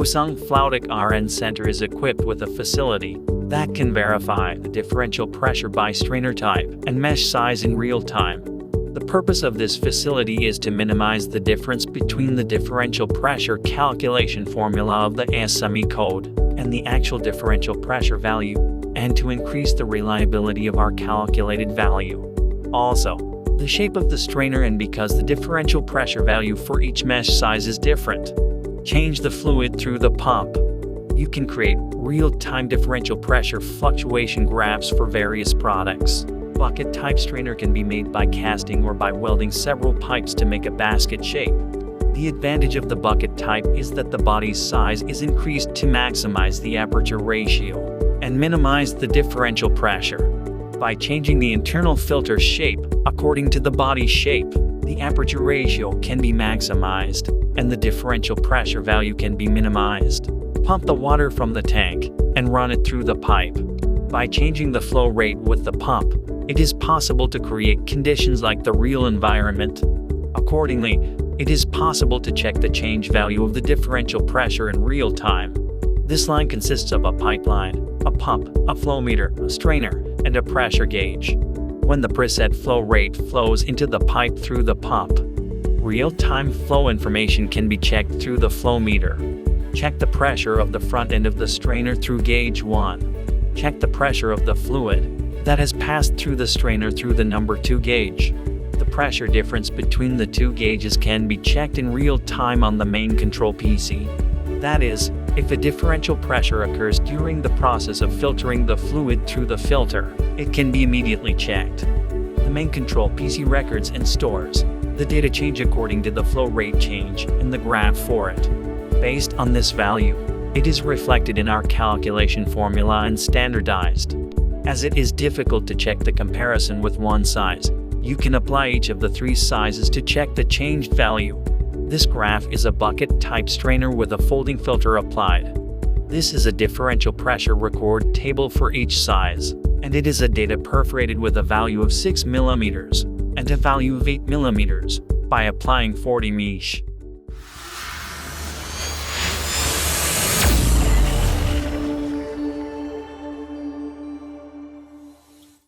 woosungflowtec RN Center is equipped with a facility that can verify the differential pressure by strainer type and mesh size in real time. The purpose of this facility is to minimize the difference between the differential pressure calculation formula of the SME code and the actual differential pressure value, and to increase the reliability of our calculated value. Also, the shape of the strainer, and because the differential pressure value for each mesh size is different, change the fluid through the pump. You can create real-time differential pressure fluctuation graphs for various products. Bucket type strainer can be made by casting or by welding several pipes to make a basket shape. The advantage of the bucket type is that the body's size is increased to maximize the aperture ratio and minimize the differential pressure. By changing the internal filter shape according to the body shape, the aperture ratio can be maximized and the differential pressure value can be minimized. Pump the water from the tank and run it through the pipe. By changing the flow rate with the pump, it is possible to create conditions like the real environment. Accordingly, it is possible to check the change value of the differential pressure in real time. This line consists of a pipeline, a pump, a flow meter, a strainer, and a pressure gauge. When the preset flow rate flows into the pipe through the pump, real-time flow information can be checked through the flow meter. Check the pressure of the front end of the strainer through gauge 1. Check the pressure of the fluid that has passed through the strainer through the number 2 gauge. The pressure difference between the two gauges can be checked in real time on the main control PC. That is, if a differential pressure occurs during the process of filtering the fluid through the filter, it can be immediately checked. The main control PC records and stores the data change according to the flow rate change in the graph for it. Based on this value, it is reflected in our calculation formula and standardized. As it is difficult to check the comparison with one size, you can apply each of the 3 sizes to check the changed value. This graph is a bucket type strainer with a folding filter applied. This is a differential pressure record table for each size, and it is a data perforated with a value of 6 mm and a value of 8 mm by applying 40 mesh.